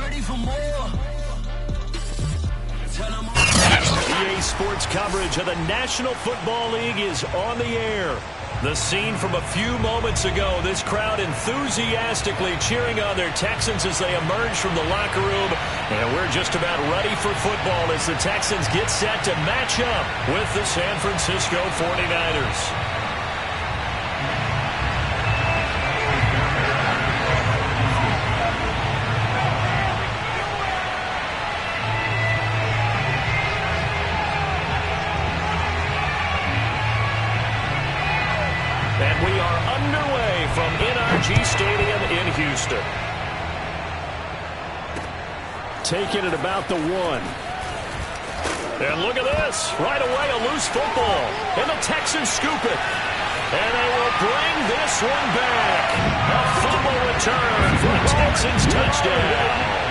ready for more? EA Sports coverage of the National Football League is on the air. The scene from a few moments ago, this crowd enthusiastically cheering on their Texans as they emerge from the locker room. And we're just about ready for football as the Texans get set to match up with the San Francisco 49ers. And we are underway from NRG Stadium in Houston. Taking it about the 1. And look at this. Right away, a loose football. And the Texans scoop it. And they will bring this one back. A fumble return for a Texans touchdown.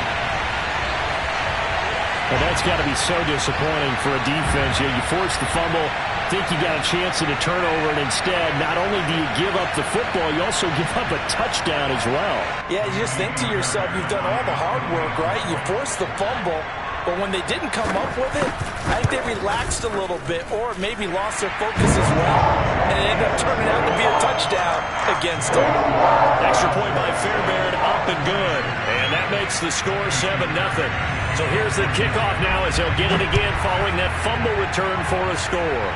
Well, that's got to be so disappointing for a defense. You force the fumble, think you got a chance at a turnover, and instead, not only do you give up the football, you also give up a touchdown as well. Yeah, you just think to yourself, you've done all the hard work, right? You forced the fumble, but when they didn't come up with it, I think they relaxed a little bit or maybe lost their focus as well, and it ended up turning out to be a touchdown against them. Extra point by Fairbairn, up and good. And that makes the score 7-0. So here's the kickoff now as they'll get it again following that fumble return for a score.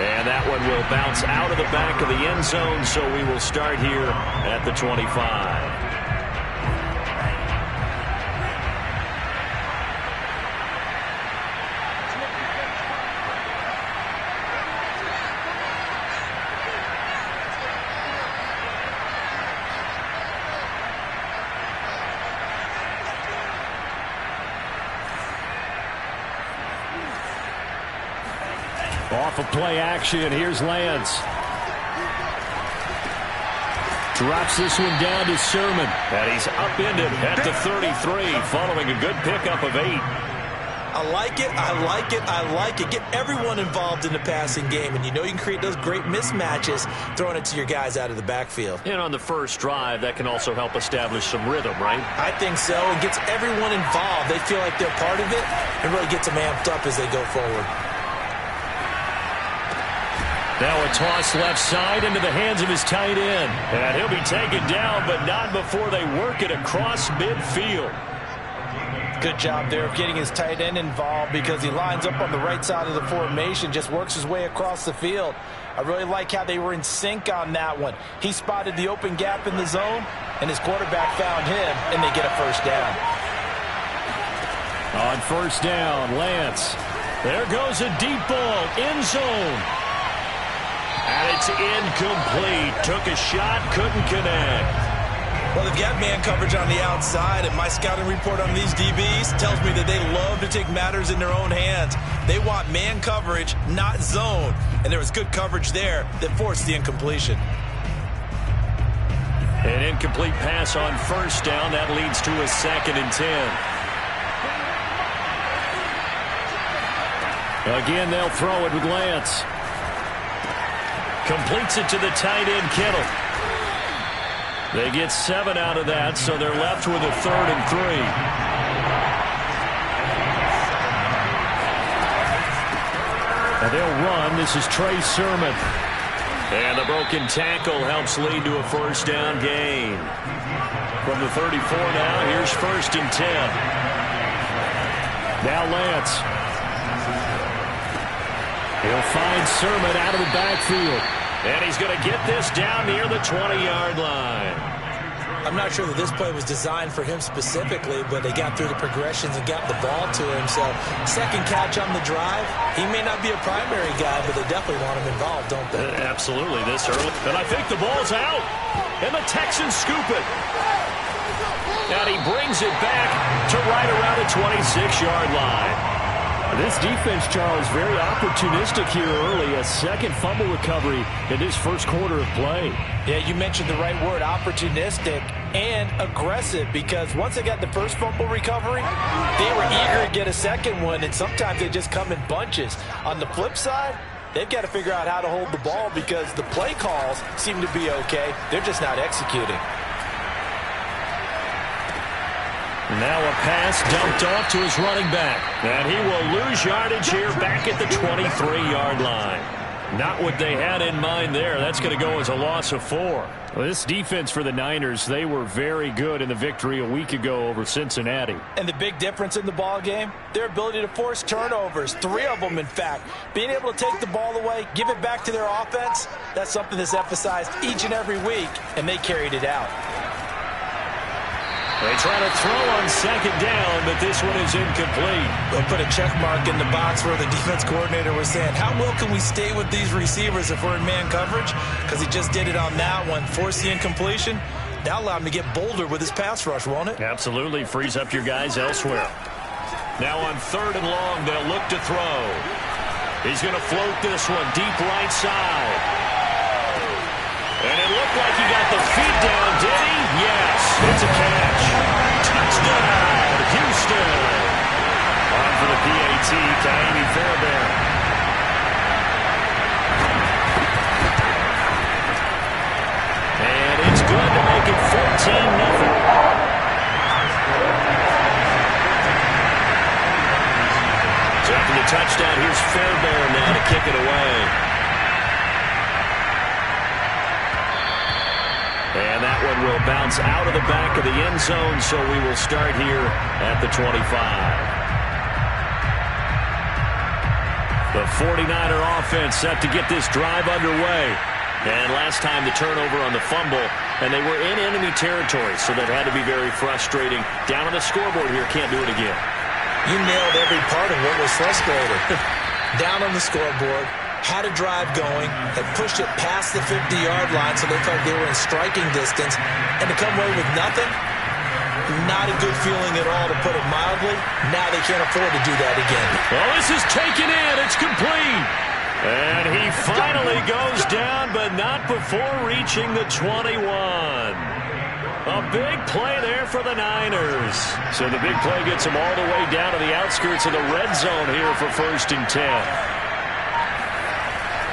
And that one will bounce out of the back of the end zone, so we will start here at the 25. Off of play action, here's Lance. Drops this one down to Sermon. And he's upended at the 33 following a good pickup of 8. I like it, I like it, I like it. Get everyone involved in the passing game, and you know you can create those great mismatches throwing it to your guys out of the backfield. And on the first drive, that can also help establish some rhythm, right? I think so. It gets everyone involved. They feel like they're part of it and really gets them amped up as they go forward. Now a toss left side into the hands of his tight end. And he'll be taken down, but not before they work it across midfield. Good job there of getting his tight end involved because he lines up on the right side of the formation, just works his way across the field. I really like how they were in sync on that one. He spotted the open gap in the zone, and his quarterback found him, and they get a first down. On first down, Lance. There goes a deep ball, end zone. And it's incomplete. Took a shot, couldn't connect. Well, they've got man coverage on the outside, and my scouting report on these DBs tells me that they love to take matters in their own hands. They want man coverage, not zone. And there was good coverage there that forced the incompletion. An incomplete pass on first down. That leads to a 2nd and 10. Again, they'll throw it with Lance. Completes it to the tight end, Kittle. They get 7 out of that, so they're left with a 3rd and 3. And they'll run. This is Trey Sermon. And the broken tackle helps lead to a first down gain. From the 34 now, here's 1st and 10. Now Lance. He'll find Sermon out of the backfield. And he's going to get this down near the 20-yard line. I'm not sure that this play was designed for him specifically, but they got through the progressions and got the ball to him. So, second catch on the drive. He may not be a primary guy, but they definitely want him involved, don't they? Absolutely, this early. And I think the ball's out. And the Texans scoop it. And he brings it back to right around the 26-yard line. This defense, Charles, very opportunistic here early. A second fumble recovery in this first quarter of play. Yeah, you mentioned the right word, opportunistic and aggressive, because once they got the first fumble recovery, they were eager to get a second one, and sometimes they just come in bunches. On the flip side, they've got to figure out how to hold the ball because the play calls seem to be okay. They're just not executing. Now a pass dumped off to his running back. And he will lose yardage here back at the 23-yard line. Not what they had in mind there. That's going to go as a loss of 4. Well, this defense for the Niners, they were very good in the victory a week ago over Cincinnati. And the big difference in the ball game, their ability to force turnovers, 3 of them in fact. Being able to take the ball away, give it back to their offense, that's something that's emphasized each and every week, and they carried it out. They try to throw on second down, but this one is incomplete. They'll put a check mark in the box where the defense coordinator was saying, how well can we stay with these receivers if we're in man coverage? Because he just did it on that one. Force the incompletion. That'll allow him to get bolder with his pass rush, won't it? Absolutely. Frees up your guys elsewhere. Now on 3rd and long, they'll look to throw. He's going to float this one deep right side. And it looked like he got the feet down, did he? Yes, it's a catch. Touchdown, Houston. On for the PAT, Taimi Fairbairn. And it's good to make it 14-0. So after the touchdown, here's Fairbairn now to kick it away. And that one will bounce out of the back of the end zone, so we will start here at the 25. The 49er offense set to get this drive underway. And last time the turnover on the fumble, and they were in enemy territory, so that had to be very frustrating. Down on the scoreboard here, can't do it again. You nailed every part of what was frustrating. Down on the scoreboard. Had a drive going, had pushed it past the 50-yard line so they felt they were in striking distance, and to come away with nothing, not a good feeling at all, to put it mildly. Now they can't afford to do that again. Well, this is taken in. It's complete. And he finally goes down, but not before reaching the 21. A big play there for the Niners. So the big play gets them all the way down to the outskirts of the red zone here for 1st and 10.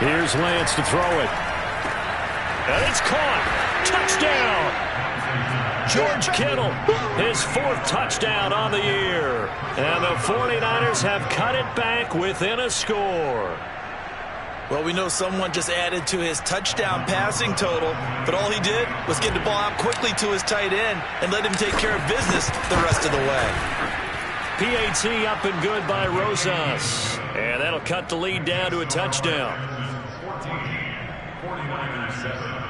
Here's Lance to throw it. And it's caught. Touchdown. George Kittle, his 4th touchdown on the year. And the 49ers have cut it back within a score. Well, we know someone just added to his touchdown passing total, but all he did was get the ball out quickly to his tight end and let him take care of business the rest of the way. PAT up and good by Rosas. And that'll cut the lead down to a touchdown. 49ers 7.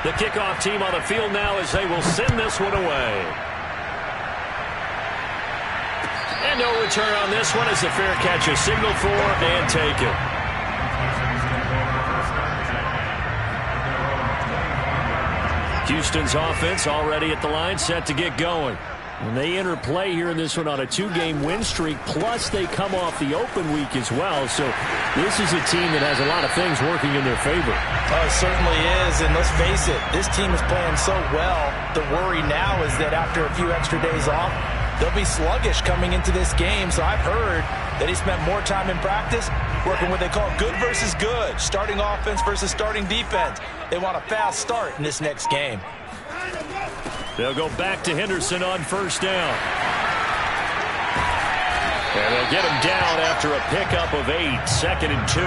The kickoff team on the field now as they will send this one away. And no return on this one as the fair catch is signaled for and taken. Houston's offense already at the line, set to get going. And they enter play here in this one on a 2-game win streak, plus they come off the open week as well. So this is a team that has a lot of things working in their favor. Oh, it certainly is, and let's face it, this team is playing so well. The worry now is that after a few extra days off, they'll be sluggish coming into this game. So I've heard that he spent more time in practice working what they call good versus good, starting offense versus starting defense. They want a fast start in this next game. They'll go back to Henderson on 1st down. And they'll get him down after a pickup of 8, 2nd and 2.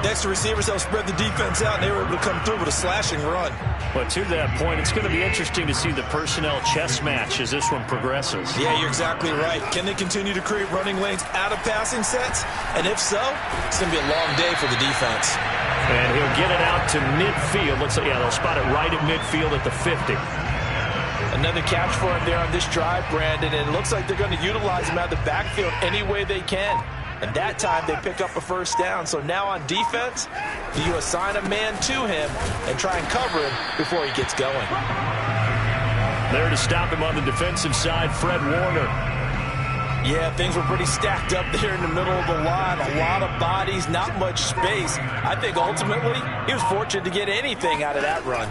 Next to receivers, they'll spread the defense out, and they were able to come through with a slashing run. But to that point, it's going to be interesting to see the personnel chess match as this one progresses. Yeah, you're exactly right. Can they continue to create running lanes out of passing sets? And if so, it's going to be a long day for the defense. And he'll get it out to midfield. Looks like, yeah, they'll spot it right at midfield at the 50. Another catch for him there on this drive, Brandon, and it looks like they're going to utilize him out of the backfield any way they can. And that time they pick up a 1st down. So now on defense, do you assign a man to him and try and cover him before he gets going? There to stop him on the defensive side, Fred Warner. Yeah, things were pretty stacked up there in the middle of the line. A lot of bodies, not much space. I think ultimately he was fortunate to get anything out of that run.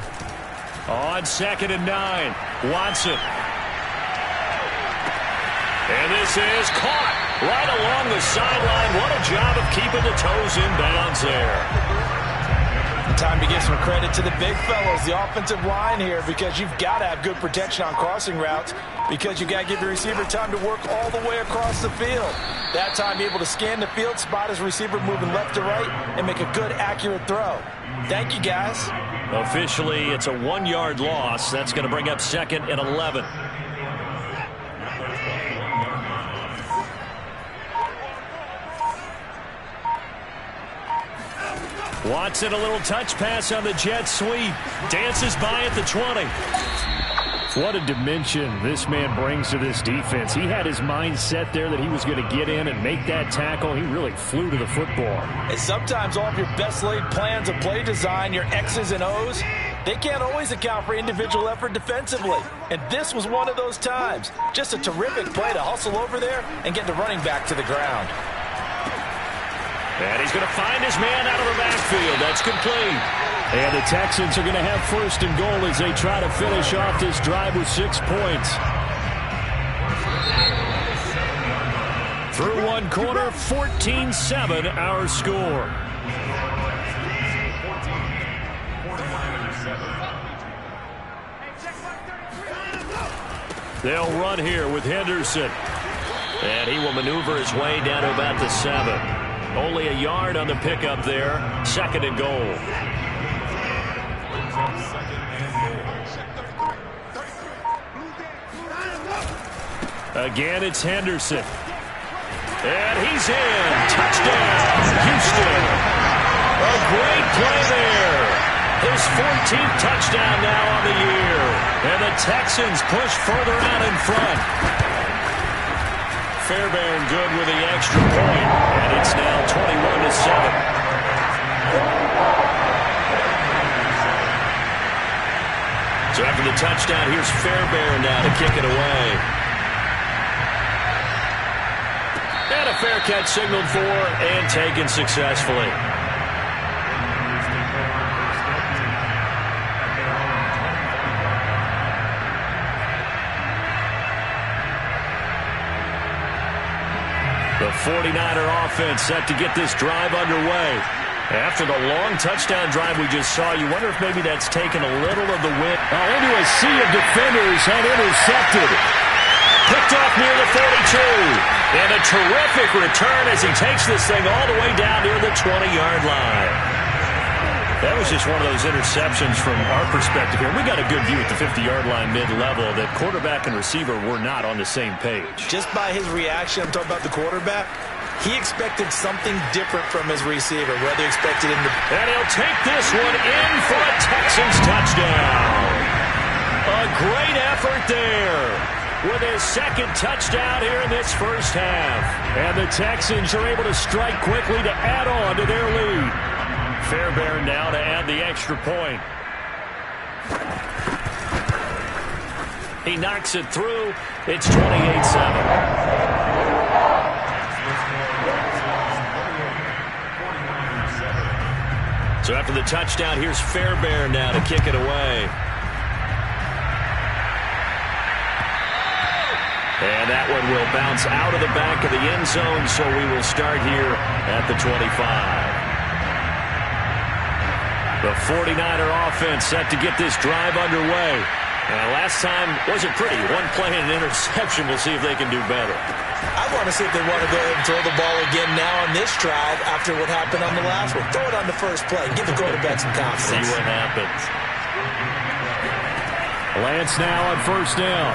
On 2nd and 9, Watson. And this is caught right along the sideline. What a job of keeping the toes in bounds there. Time to give some credit to the big fellows, the offensive line here, because you've got to have good protection on crossing routes, because you've got to give the receiver time to work all the way across the field. That time, able to scan the field, spot his receiver moving left to right, and make a good, accurate throw. Thank you, guys. Officially, it's a 1-yard loss. That's going to bring up 2nd and 11. Watson, a little touch pass on the jet sweep. Dances by at the 20. What a dimension this man brings to this defense. He had his mind set there that he was going to get in and make that tackle. He really flew to the football. And sometimes all of your best laid plans of play design, your X's and O's, they can't always account for individual effort defensively. And this was one of those times. Just a terrific play to hustle over there and get the running back to the ground. And he's going to find his man out of the backfield. That's complete. And the Texans are going to have 1st and goal as they try to finish off this drive with 6 points. Through 1 quarter, 14-7 our score. They'll run here with Henderson. And he will maneuver his way down to about the 7. Only a yard on the pickup there. 2nd and goal. Again, it's Henderson. And he's in. Touchdown, Houston. A great play there. His 14th touchdown now on the year. And the Texans push further out in front. Fairbairn good with the extra point, and it's now 21-7. So after the touchdown, here's Fairbairn now to kick it away. And a fair catch signaled for and taken successfully. The 49er offense set to get this drive underway. After the long touchdown drive we just saw, you wonder if maybe that's taken a little of the wind. Into a sea of defenders and intercepted. Picked off near the 42. And a terrific return as he takes this thing all the way down near the 20-yard line. That was just one of those interceptions from our perspective here. We got a good view at the 50-yard line mid-level that quarterback and receiver were not on the same page. Just by his reaction, I'm talking about the quarterback, he expected something different from his receiver, whether he expected him to... And he'll take this one in for a Texans touchdown. A great effort there with his 2nd touchdown here in this first half. And the Texans are able to strike quickly to add on to their lead. Fairbairn now to add the extra point. He knocks it through. It's 28-7. So after the touchdown, here's Fairbairn now to kick it away. And that one will bounce out of the back of the end zone, so we will start here at the 25. The 49er offense set to get this drive underway. Last time wasn't pretty. One play and an interception. We'll see if they can do better. I want to see if they want to go ahead and throw the ball again now on this drive after what happened on the last one. Throw it on the first play. Give the quarterback some confidence. See what happens. Lance now on 1st down.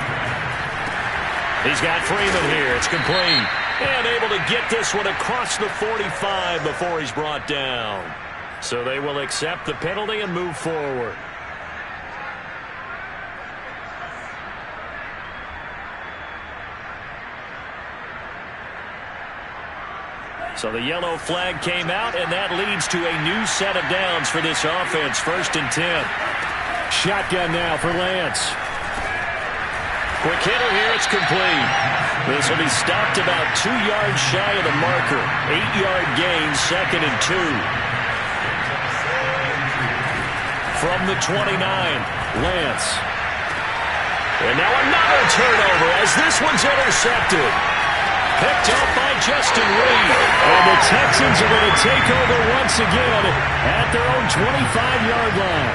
He's got Freeman here. It's complete. And able to get this one across the 45 before he's brought down. So they will accept the penalty and move forward. So the yellow flag came out, and that leads to a new set of downs for this offense. 1st and 10. Shotgun now for Lance. Quick hitter here. It's complete. This will be stopped about 2 yards shy of the marker. 8-yard gain, 2nd and 2. From the 29, Lance. And now another turnover as this one's intercepted. Picked up by Justin Reed. And the Texans are going to take over once again at their own 25-yard line.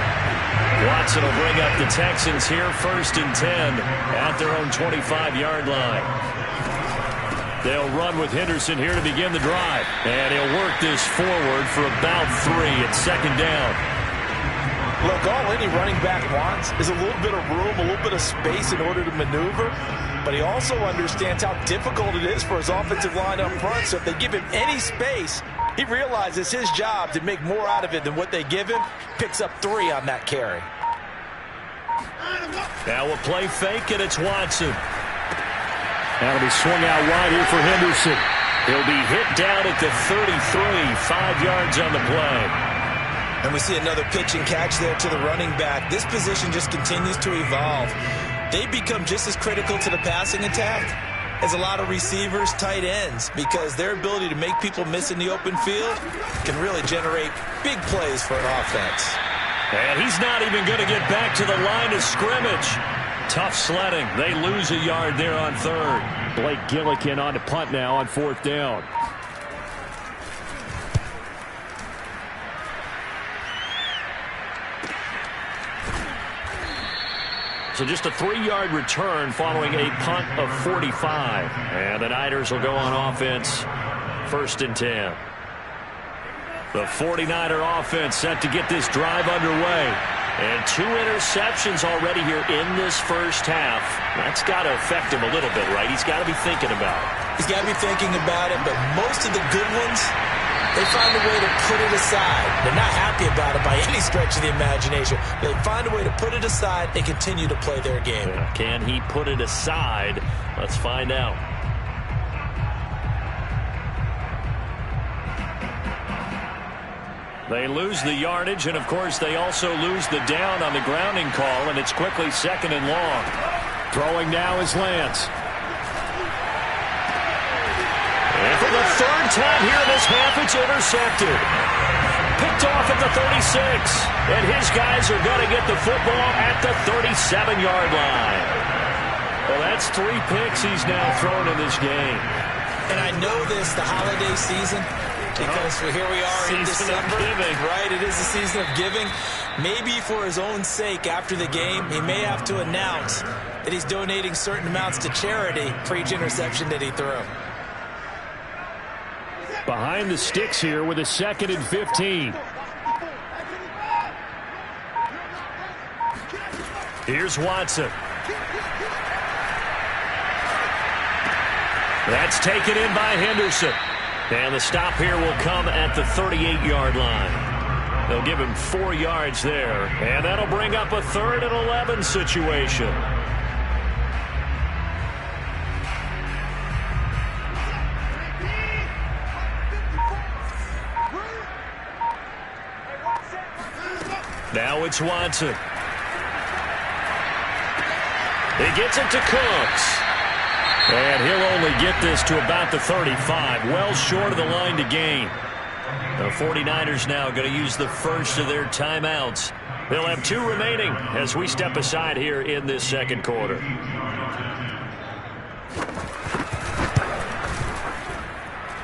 Watson will bring up the Texans here 1st and 10 at their own 25-yard line. They'll run with Henderson here to begin the drive. And he'll work this forward for about 3 at 2nd down. Look, all any running back wants is a little bit of room, a little bit of space in order to maneuver. But he also understands how difficult it is for his offensive line up front. So if they give him any space, he realizes his job to make more out of it than what they give him. Picks up 3 on that carry. Now we'll play fake, and it's Watson. That'll be swung out wide here for Henderson. He'll be hit down at the 33, 5 yards on the play. And we see another pitch and catch there to the running back. This position just continues to evolve. They become just as critical to the passing attack as a lot of receivers, tight ends, because their ability to make people miss in the open field can really generate big plays for an offense. And he's not even going to get back to the line of scrimmage. Tough sledding. They lose a yard there on 3rd. Blake Gillikin on to punt now on 4th down. So just a 3-yard return following a punt of 45. And the Niners will go on offense 1st and 10. The 49er offense set to get this drive underway. And 2 interceptions already here in this first half. That's got to affect him a little bit, right? He's got to be thinking about it. He's got to be thinking about it, but most of the good ones, they find a way to put it aside. They're not happy about it by any stretch of the imagination. They find a way to put it aside and continue to play their game. Yeah. Can he put it aside? Let's find out. They lose the yardage, and of course they also lose the down on the grounding call, and it's quickly 2nd and long. Throwing now is Lance. And for the 3rd time here in this half, it's intercepted. Picked off at the 36. And his guys are going to get the football at the 37-yard line. Well, that's 3 picks he's now thrown in this game. And I know this, the holiday season, because here we are in December. Right, it is the season of giving. Maybe for his own sake after the game, he may have to announce that he's donating certain amounts to charity for each interception that he threw. Behind the sticks here with a 2nd and 15. Here's Watson. That's taken in by Henderson. And the stop here will come at the 38-yard line. They'll give him 4 yards there. And that'll bring up a 3rd and 11 situation. Now it's Watson. He gets it to Cooks. And he'll only get this to about the 35. Well short of the line to gain. The 49ers now going to use the first of their timeouts. They'll have 2 remaining as we step aside here in this 2nd quarter.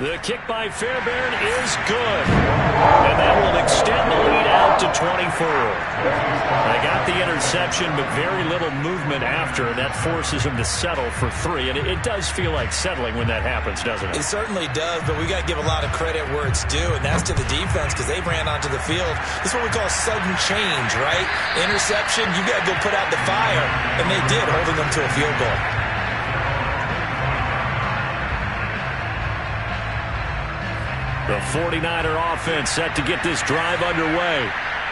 The kick by Fairbairn is good. And that will extend the lead out to 24. They got the interception, but very little movement after. That forces him to settle for 3. And it does feel like settling when that happens, doesn't it? It certainly does, but we got to give a lot of credit where it's due, and that's to the defense because they ran onto the field. This is what we call sudden change, right? Interception, you got to go put out the fire, and they did, holding them to a field goal. The 49er offense set to get this drive underway.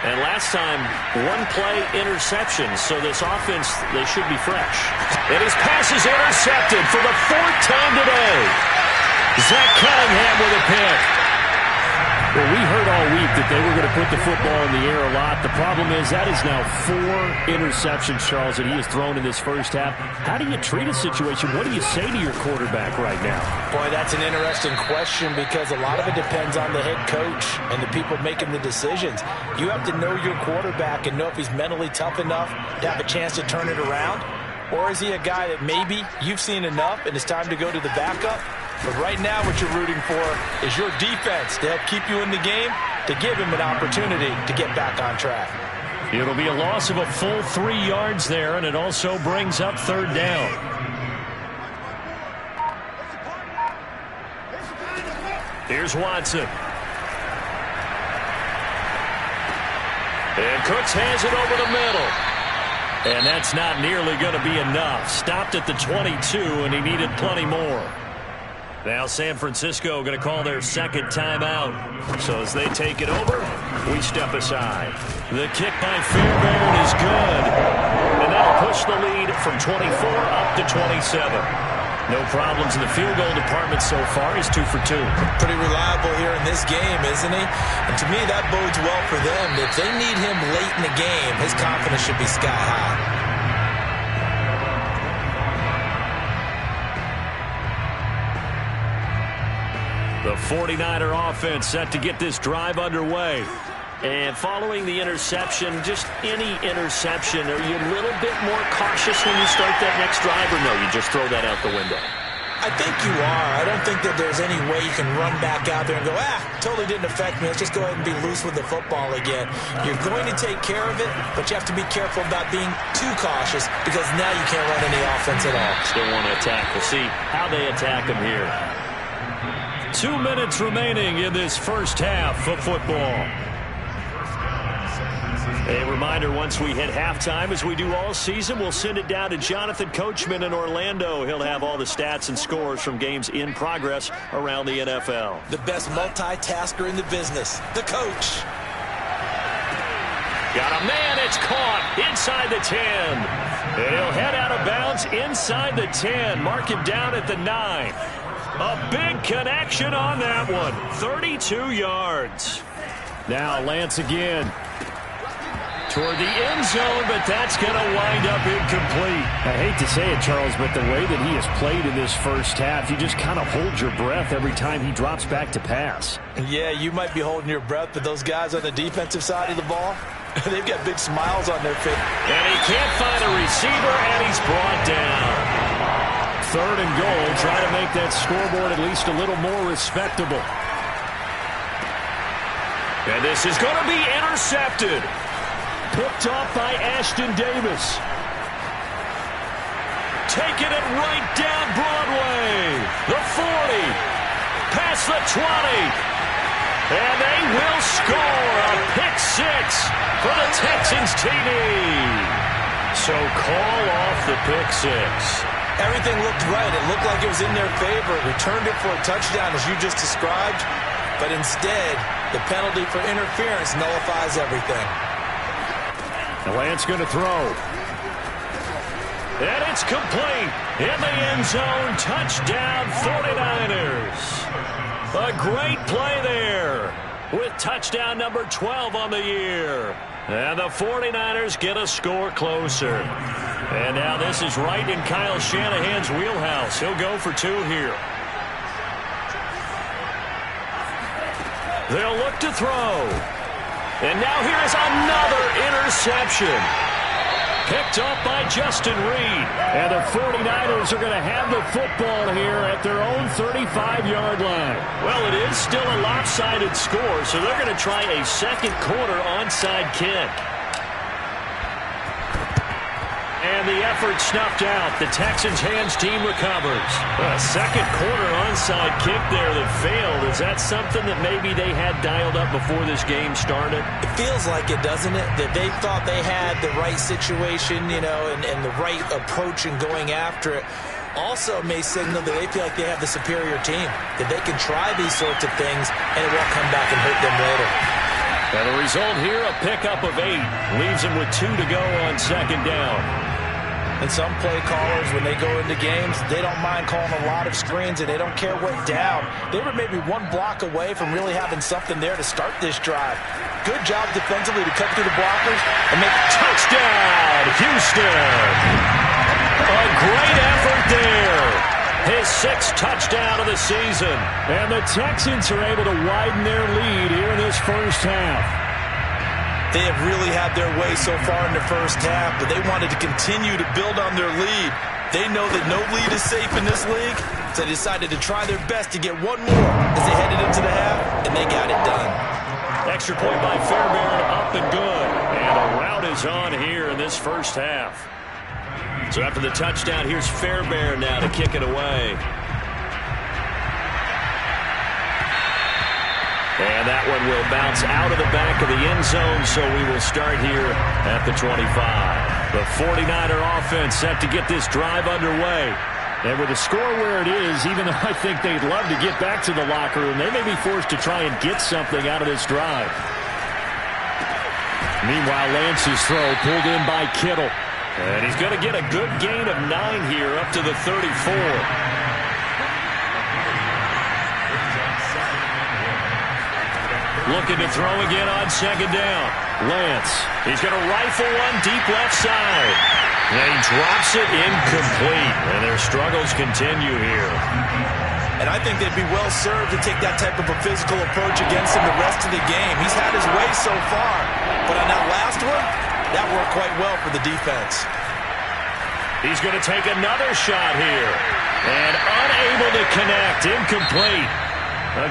And last time, 1-play interception. So this offense, they should be fresh. And his pass is intercepted for the 4th time today. Zach Cunningham with a pick. Well, we heard all week that they were going to put the football in the air a lot. The problem is that is now 4 interceptions, Charles, that he has thrown in this first half. How do you treat a situation? What do you say to your quarterback right now? Boy, that's an interesting question because a lot of it depends on the head coach and the people making the decisions. You have to know your quarterback and know if he's mentally tough enough to have a chance to turn it around. Or is he a guy that maybe you've seen enough and it's time to go to the backup? But right now what you're rooting for is your defense to help keep you in the game, to give him an opportunity to get back on track. It'll be a loss of a full 3 yards there, and it also brings up 3rd down. Here's Watson. And Cooks has it over the middle. And that's not nearly going to be enough. Stopped at the 22, and he needed plenty more. Now San Francisco going to call their 2nd timeout. So as they take it over, we step aside. The kick by Fairbairn is good. And that'll push the lead from 24 up to 27. No problems in the field goal department so far. He's 2 for 2. Pretty reliable here in this game, isn't he? And to me, that bodes well for them. If they need him late in the game, his confidence should be sky high. The 49er offense set to get this drive underway. And following the interception, just any interception, are you a little bit more cautious when you start that next drive, or no, you just throw that out the window? I think you are. I don't think that there's any way you can run back out there and go, totally didn't affect me. Let's just go ahead and be loose with the football again. You're going to take care of it, but you have to be careful about being too cautious because now you can't run any offense at all. Still want to attack. We'll see how they attack them here. 2 minutes remaining in this first half of football. A reminder, once we hit halftime, as we do all season, we'll send it down to Jonathan Coachman in Orlando. He'll have all the stats and scores from games in progress around the NFL. The best multitasker in the business, the coach. Got a man, it's caught inside the 10. And he'll head out of bounds inside the 10. Mark him down at the 9. A big connection on that one. 32 yards. Now Lance again. Toward the end zone, but that's going to wind up incomplete. I hate to say it, Charles, but the way that he has played in this first half, you just kind of hold your breath every time he drops back to pass. Yeah, you might be holding your breath, but those guys on the defensive side of the ball, they've got big smiles on their face. And he can't find a receiver, and he's brought down. 3rd and goal. Try to make that scoreboard at least a little more respectable. And this is going to be intercepted. Picked off by Ashton Davis. Taking it right down Broadway. The 40. Past the 20. And they will score a pick 6 for the Texans TD. So call off the pick 6. Everything looked right. It looked like it was in their favor. Returned it for a touchdown, as you just described. But instead, the penalty for interference nullifies everything. The Lance going to throw. And it's complete. In the end zone. Touchdown 49ers. A great play there. With touchdown number 12 on the year. And the 49ers get a score closer. And now this is right in Kyle Shanahan's wheelhouse. He'll go for 2 here. They'll look to throw. And now here is another interception. Picked up by Justin Reed. And the 49ers are going to have the football here at their own 35-yard line. Well, it is still a lopsided score, so they're going to try a second quarter onside kick. And the effort snuffed out. The Texans hands team recovers. A second quarter onside kick there that failed. Is that something that maybe they had dialed up before this game started? It feels like it, doesn't it? That they thought they had the right situation, you know, and the right approach in going after it. Also may signal that they feel like they have the superior team, that they can try these sorts of things and it won't come back and hurt them later. And the result here, a pickup of 8. Leaves them with 2 to go on second down. And some play callers, when they go into games, they don't mind calling a lot of screens, and they don't care what down. They were maybe one block away from really having something there to start this drive. Good job defensively to cut through the blockers and make a touchdown, Houston. A great effort there. His 6th touchdown of the season. And the Texans are able to widen their lead here in this first half. They have really had their way so far in the first half, but they wanted to continue to build on their lead. They know that no lead is safe in this league, so they decided to try their best to get one more as they headed into the half, and they got it done. Extra point by Fairbairn, up and good. And a rout is on here in this first half. So after the touchdown, here's Fairbairn now to kick it away. And that one will bounce out of the back of the end zone, so we will start here at the 25. The 49er offense set to get this drive underway. And with the score where it is, even though I think they'd love to get back to the locker room, they may be forced to try and get something out of this drive. Meanwhile, Lance's throw pulled in by Kittle. And he's going to get a good gain of 9 here up to the 34. Looking to throw again on 2nd down. Lance, he's going to rifle one deep left side. And he drops it incomplete. And their struggles continue here. And I think they'd be well served to take that type of a physical approach against him the rest of the game. He's had his way so far. But on that last one, that worked quite well for the defense. He's going to take another shot here. And unable to connect. Incomplete.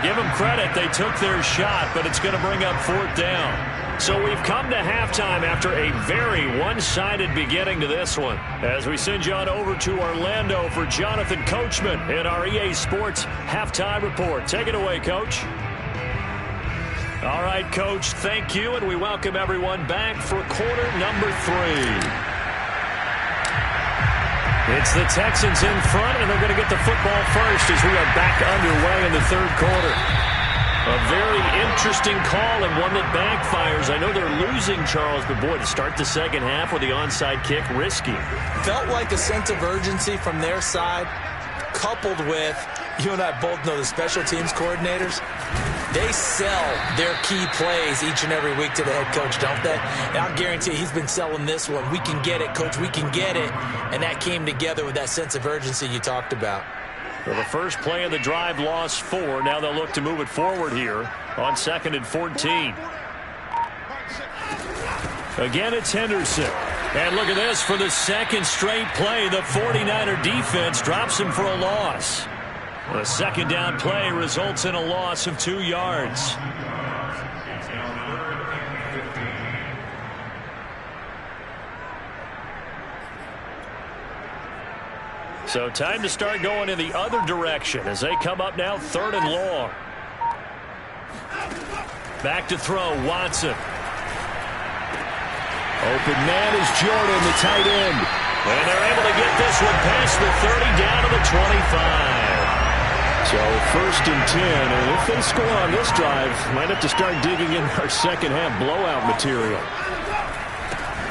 Give them credit. They took their shot, but it's going to bring up 4th down. So we've come to halftime after a very one-sided beginning to this one. As we send you on over to Orlando for Jonathan Coachman in our EA Sports Halftime Report. Take it away, Coach. All right, Coach, thank you, and we welcome everyone back for quarter number 3. It's the Texans in front, and they're going to get the football first as we are back underway in the 3rd quarter. A very interesting call and one that backfires. I know they're losing, Charles, but boy, to start the 2nd half with the onside kick, risky. Felt like a sense of urgency from their side, coupled with, you and I both know the special teams coordinators, they sell their key plays each and every week to the head coach, don't they? And I'll guarantee he's been selling this one. We can get it, Coach. We can get it. And that came together with that sense of urgency you talked about. Well, the first play of the drive lost 4. Now they'll look to move it forward here on 2nd and 14. Again, it's Henderson. And look at this. For the 2nd straight play, the 49er defense drops him for a loss. The 2nd down play results in a loss of 2 yards. So time to start going in the other direction as they come up now 3rd and long. Back to throw, Watson. Open man is Jordan, the tight end. And they're able to get this one past the 30 down to the 25. So 1st and 10, and if they score on this drive, might have to start digging in our 2nd half blowout material.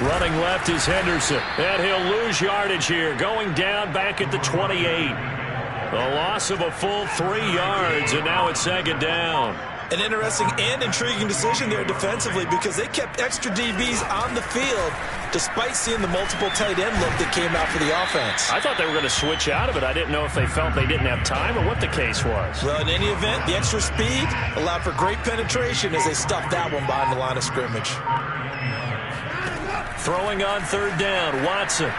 Running left is Henderson, and he'll lose yardage here, going down back at the 28. A loss of a full 3 yards, and now it's 2nd down. An interesting and intriguing decision there defensively because they kept extra DBs on the field despite seeing the multiple tight end look that came out for the offense. I thought they were going to switch out of it. I didn't know if they felt they didn't have time or what the case was. Well, in any event, the extra speed allowed for great penetration as they stuffed that one behind the line of scrimmage. Throwing on 3rd down, Watson.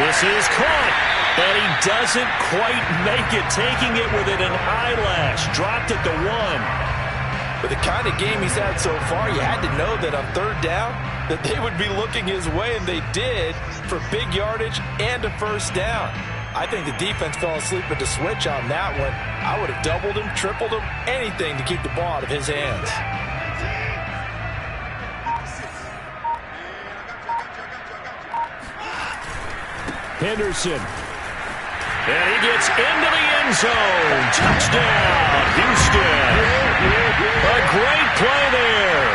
This is caught. And he doesn't quite make it, taking it within an eyelash. Dropped it to 1. With the kind of game he's had so far, you had to know that on 3rd down that they would be looking his way, and they did, for big yardage and a 1st down. I think the defense fell asleep at the switch on that one. I would have doubled him, tripled him, anything to keep the ball out of his hands. Henderson. And he gets into the end zone. Touchdown, Houston. A great play there.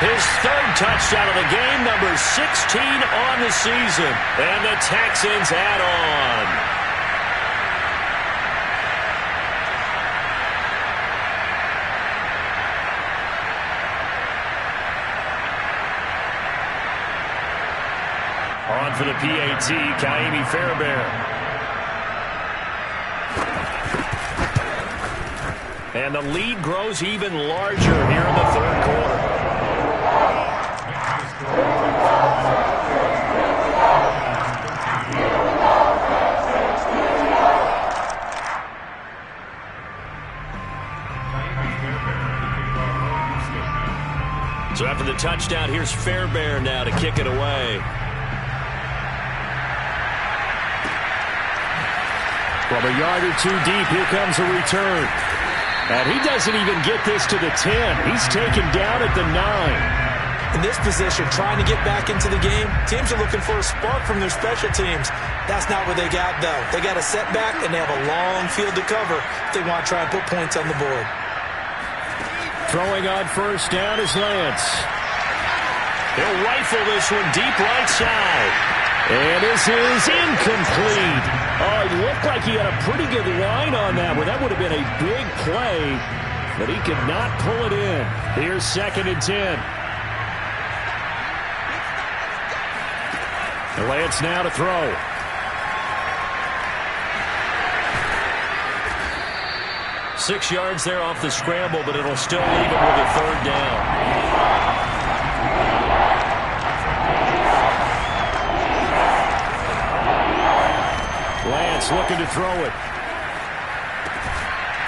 His third touchdown of the game, number 16 on the season. And the Texans add on. On for the PAT, Kaimi Fairbairn. And the lead grows even larger here in the third quarter. So after the touchdown, here's Fairbairn now to kick it away. From a yard or two deep, here comes a return. And he doesn't even get this to the 10. He's taken down at the 9. In this position, trying to get back into the game, teams are looking for a spark from their special teams. That's not what they got, though. They got a setback, and they have a long field to cover if they want to try and put points on the board. Throwing on first down is Lance. He'll rifle this one deep right side. And this is incomplete. Oh, it looked like he had a pretty good line on that one. That would have been a big play, but he could not pull it in. Here's 2nd and 10. Lance now to throw. Six yards there off the scramble, but it'll still leave him with a third down. Lance looking to throw it.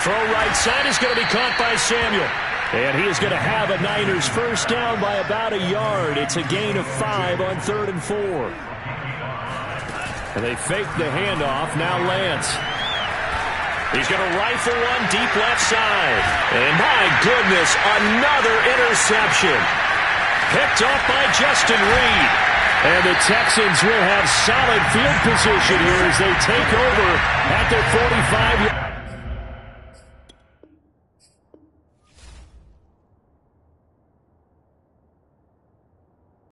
Throw right side is going to be caught by Samuel. And he is going to have a Niners first down by about a yard. It's a gain of 5 on 3rd and 4. And they fake the handoff. Now Lance. He's going to rifle one deep left side. And my goodness, another interception. Picked off by Justin Reed. And the Texans will have solid field position here as they take over at their 45.